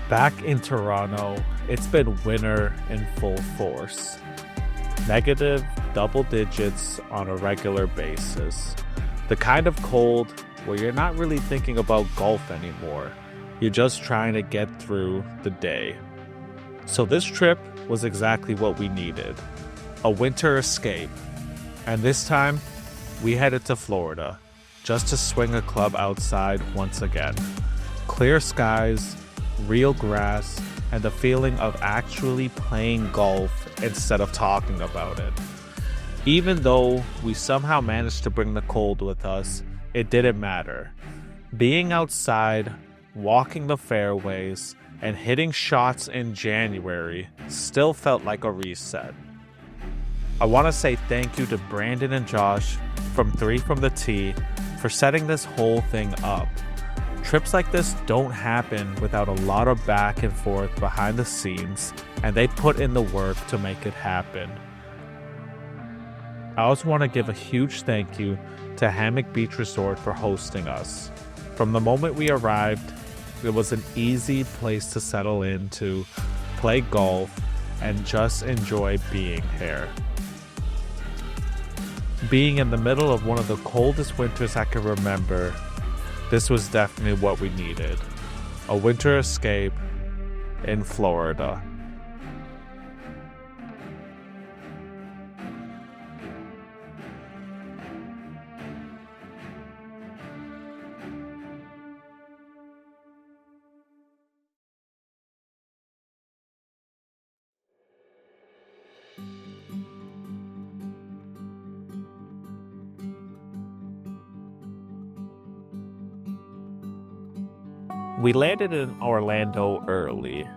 Back in Toronto, it's been winter in full force. Negative double digits on a regular basis. The kind of cold where you're not really thinking about golf anymore. You're just trying to get through the day. So this trip was exactly what we needed. A winter escape. And this time, we headed to Florida just to swing a club outside once again. Clear skies, real grass, and the feeling of actually playing golf instead of talking about it. Even though we somehow managed to bring the cold with us, it didn't matter. Being outside, walking the fairways, and hitting shots in January still felt like a reset. I want to say thank you to Brandon and Josh from 3 from the Tee for setting this whole thing up. Trips like this don't happen without a lot of back and forth behind the scenes, and they put in the work to make it happen. I also want to give a huge thank you to Hammock Beach Resort for hosting us. From the moment we arrived, it was an easy place to settle into, play golf, and just enjoy being here. Being in the middle of one of the coldest winters I can remember, this was definitely what we needed. A winter escape in Florida. We landed in Orlando early.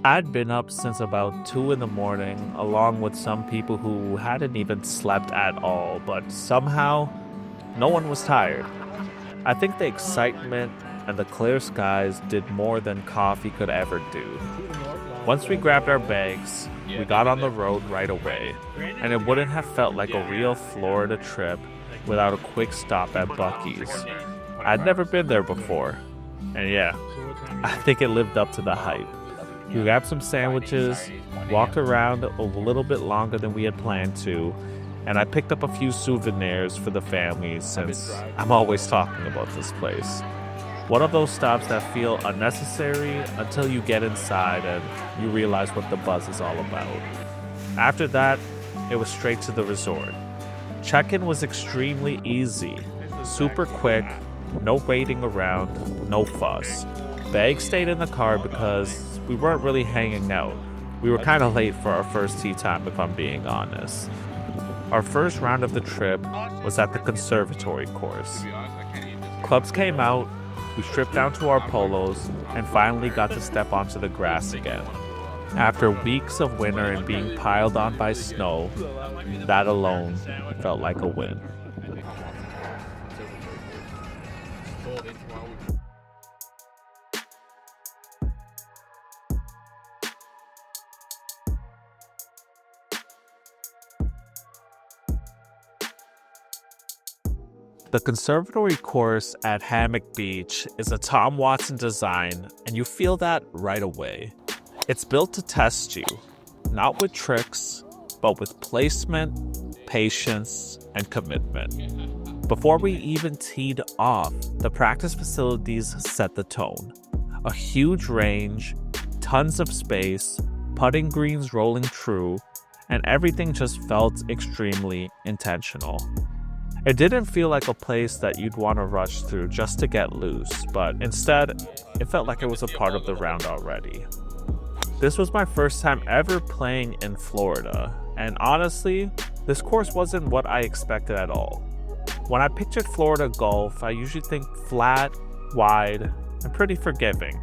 I'd been up since about 2 in the morning, along with some people who hadn't even slept at all, but somehow, no one was tired. I think the excitement and the clear skies did more than coffee could ever do. Once we grabbed our bags, we got on the road right away, and it wouldn't have felt like a real Florida trip without a quick stop at Buc-ee's. I'd never been there before. And yeah, I think it lived up to the hype. We grabbed some sandwiches, walked around a little bit longer than we had planned to, and I picked up a few souvenirs for the family since I'm always talking about this place. One of those stops that feel unnecessary until you get inside and you realize what the buzz is all about. After that, it was straight to the resort. Check-in was extremely easy, super quick. No waiting around, no fuss. Bags stayed in the car because we weren't really hanging out. We were kind of late for our first tee time, if I'm being honest. Our first round of the trip was at the conservatory course. Clubs came out, we stripped down to our polos, and finally got to step onto the grass again. After weeks of winter and being piled on by snow, that alone felt like a win. The conservatory course at Hammock Beach is a Tom Watson design, and you feel that right away. It's built to test you, not with tricks, but with placement, patience, and commitment. Before we even teed off, the practice facilities set the tone. A huge range, tons of space, putting greens rolling true, and everything just felt extremely intentional. It didn't feel like a place that you'd want to rush through just to get loose, but instead, it felt like it was a part of the round already. This was my first time ever playing in Florida, and honestly, this course wasn't what I expected at all. When I pictured Florida golf, I usually think flat, wide, and pretty forgiving.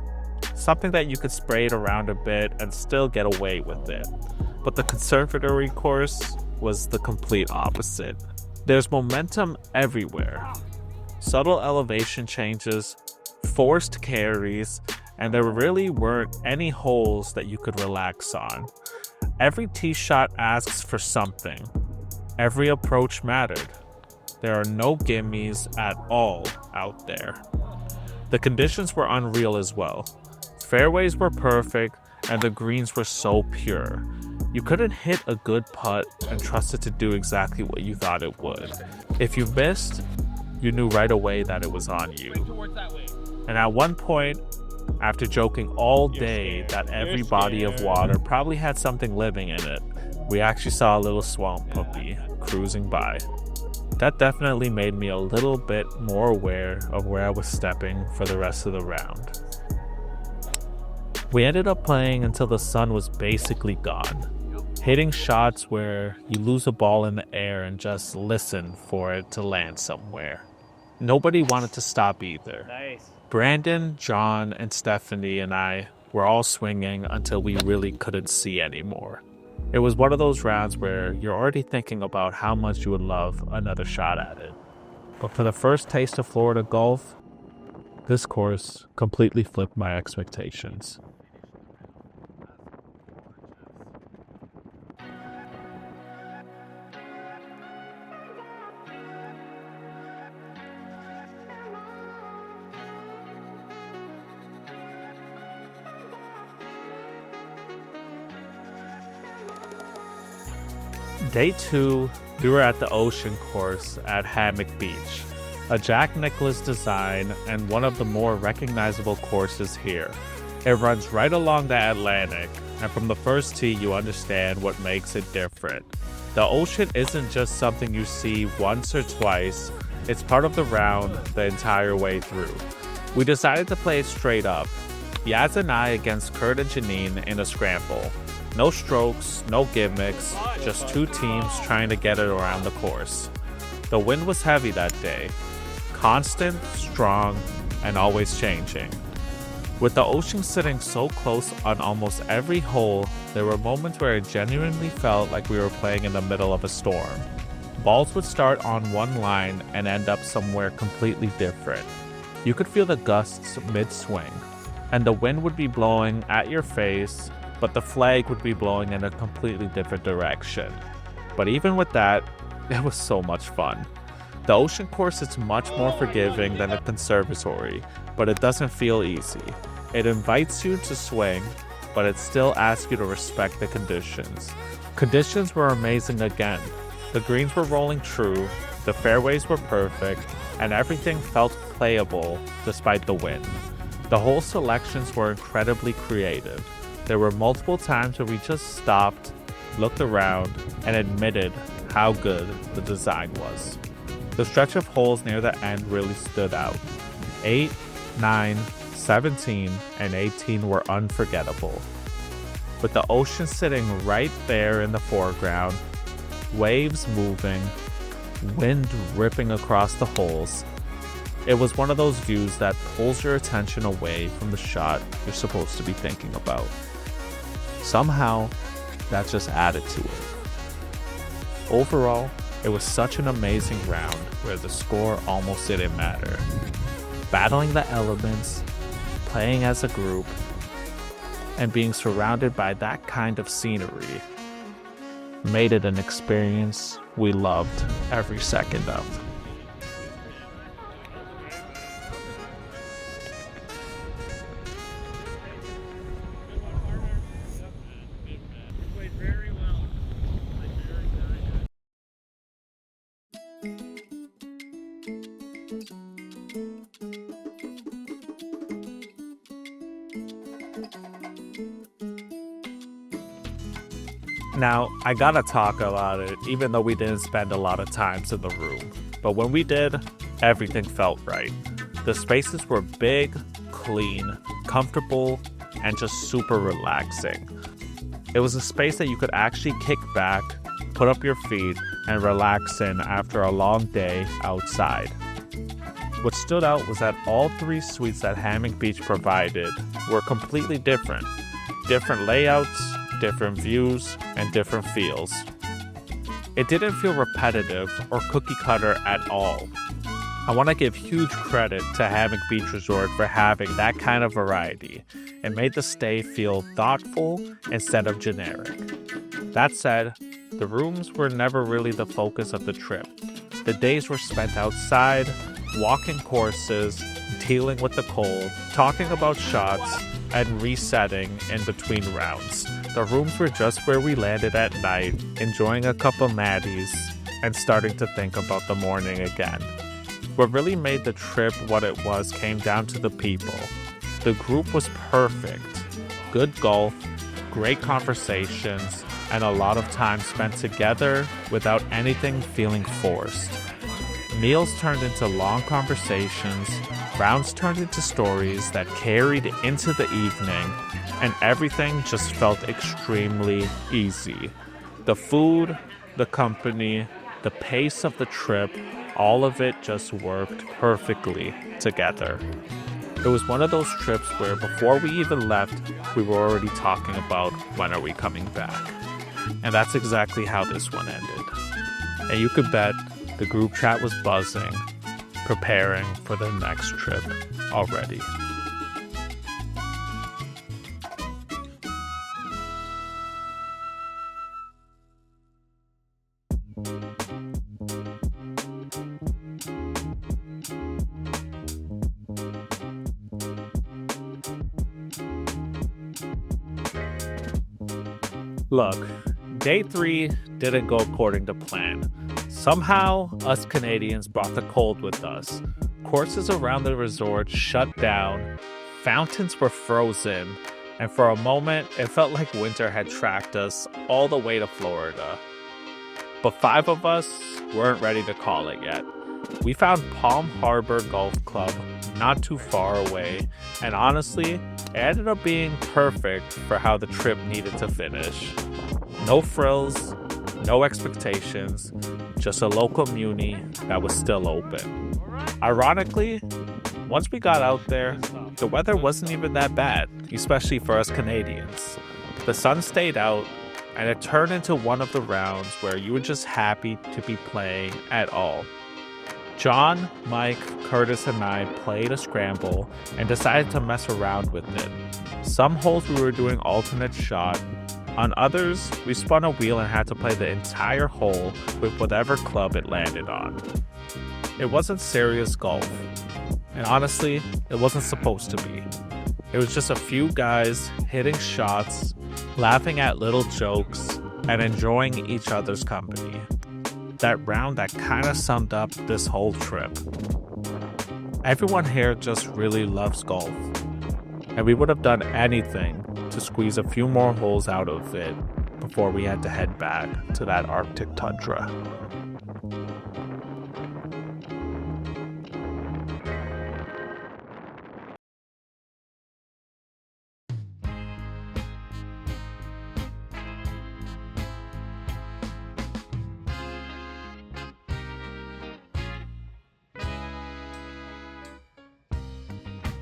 Something that you could spray it around a bit and still get away with it. But the conservatory course was the complete opposite. There's momentum everywhere. Subtle elevation changes, forced carries, and there really weren't any holes that you could relax on. Every tee shot asks for something. Every approach mattered. There are no gimmies at all out there. The conditions were unreal as well. Fairways were perfect, and the greens were so pure. You couldn't hit a good putt and trust it to do exactly what you thought it would. If you missed, you knew right away that it was on you. And at one point, after joking all day that every body of water probably had something living in it, we actually saw a little swamp puppy cruising by. That definitely made me a little bit more aware of where I was stepping for the rest of the round. We ended up playing until the sun was basically gone, hitting shots where you lose a ball in the air and just listen for it to land somewhere. Nobody wanted to stop either. Nice. Brandon, John, and Stephanie and I were all swinging until we really couldn't see anymore. It was one of those rounds where you're already thinking about how much you would love another shot at it. But for the first taste of Florida golf, this course completely flipped my expectations. Day 2, we were at the ocean course at Hammock Beach, a Jack Nicklaus design and one of the more recognizable courses here. It runs right along the Atlantic, and from the first tee you understand what makes it different. The ocean isn't just something you see once or twice, it's part of the round the entire way through. We decided to play it straight up, Yaz and I against Kurt and Janine in a scramble. No strokes, no gimmicks, just two teams trying to get it around the course. The wind was heavy that day, constant, strong, and always changing. With the ocean sitting so close on almost every hole, there were moments where it genuinely felt like we were playing in the middle of a storm. Balls would start on one line and end up somewhere completely different. You could feel the gusts mid-swing, and the wind would be blowing at your face, but the flag would be blowing in a completely different direction. But even with that, it was so much fun. The ocean course is much more forgiving than a conservatory, but it doesn't feel easy. It invites you to swing, but it still asks you to respect the conditions. Conditions were amazing again. The greens were rolling true, the fairways were perfect, and everything felt playable despite the wind. The hole selections were incredibly creative. There were multiple times where we just stopped, looked around, and admitted how good the design was. The stretch of holes near the end really stood out. 8, 9, 17, and 18 were unforgettable. With the ocean sitting right there in the foreground, waves moving, wind ripping across the holes, it was one of those views that pulls your attention away from the shot you're supposed to be thinking about. Somehow, that just added to it. Overall, it was such an amazing round where the score almost didn't matter. Battling the elements, playing as a group, and being surrounded by that kind of scenery made it an experience we loved every second of. Now, I gotta talk about it, even though we didn't spend a lot of time in the room. But when we did, everything felt right. The spaces were big, clean, comfortable, and just super relaxing. It was a space that you could actually kick back, put up your feet, and relax in after a long day outside. What stood out was that all 3 suites that Hammock Beach provided were completely different. Different layouts, different views, and different feels. It didn't feel repetitive or cookie cutter at all. I want to give huge credit to Hammock Beach Resort for having that kind of variety. It made the stay feel thoughtful instead of generic. That said, the rooms were never really the focus of the trip. The days were spent outside, walking courses, dealing with the cold, talking about shots, and resetting in between rounds. The rooms were just where we landed at night, enjoying a cup of Maddie's and starting to think about the morning again. What really made the trip what it was came down to the people. The group was perfect. Good golf, great conversations, and a lot of time spent together without anything feeling forced. Meals turned into long conversations, rounds turned into stories that carried into the evening, and everything just felt extremely easy. The food, the company, the pace of the trip, all of it just worked perfectly together. It was one of those trips where before we even left, we were already talking about when are we coming back. And that's exactly how this one ended. And you could bet the group chat was buzzing, preparing for the next trip already. Look, day 3 didn't go according to plan. Somehow, us Canadians brought the cold with us. Courses around the resort shut down, fountains were frozen, and for a moment, it felt like winter had tracked us all the way to Florida. But 5 of us weren't ready to call it yet. We found Palm Harbor Golf Club not too far away, and honestly, it ended up being perfect for how the trip needed to finish. No frills, no expectations, just a local muni that was still open. Ironically, once we got out there, the weather wasn't even that bad, especially for us Canadians. The sun stayed out, and it turned into one of the rounds where you were just happy to be playing at all. John, Mike, Curtis, and I played a scramble and decided to mess around with it. Some holes we were doing alternate shot. On others, we spun a wheel and had to play the entire hole with whatever club it landed on. It wasn't serious golf, and honestly, it wasn't supposed to be. It was just a few guys hitting shots, laughing at little jokes, and enjoying each other's company. That round that kind of summed up this whole trip. Everyone here just really loves golf, and we would have done anything to squeeze a few more holes out of it before we had to head back to that Arctic tundra.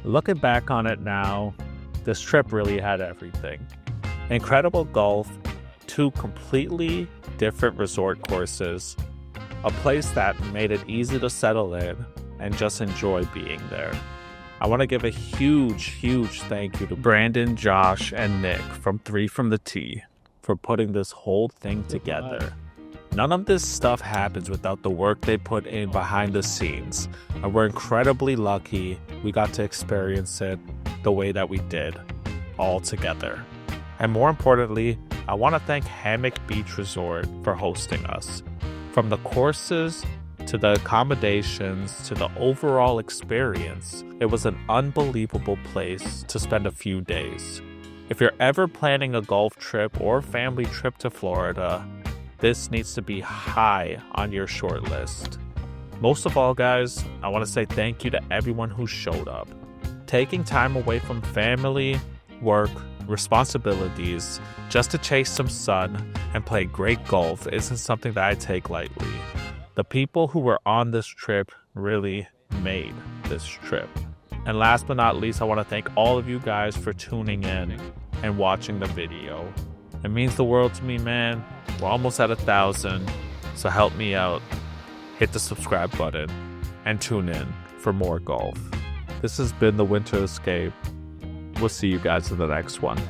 Looking back on it now, this trip really had everything. Incredible golf, 2 completely different resort courses, a place that made it easy to settle in and just enjoy being there. I want to give a huge thank you to Brandon, Josh, and Nick from 3 from the Tee for putting this whole thing together. None of this stuff happens without the work they put in behind the scenes, and we're incredibly lucky we got to experience it the way that we did, all together. And more importantly, I want to thank Hammock Beach Resort for hosting us. From the courses to the accommodations to the overall experience, it was an unbelievable place to spend a few days. If you're ever planning a golf trip or family trip to Florida, this needs to be high on your short list. Most of all, guys, I want to say thank you to everyone who showed up. Taking time away from family, work, responsibilities, just to chase some sun and play great golf isn't something that I take lightly. The people who were on this trip really made this trip. And last but not least, I want to thank all of you guys for tuning in and watching the video. It means the world to me, man. We're almost at 1,000, so help me out. Hit the subscribe button and tune in for more golf. This has been the Winter Escape. We'll see you guys in the next one.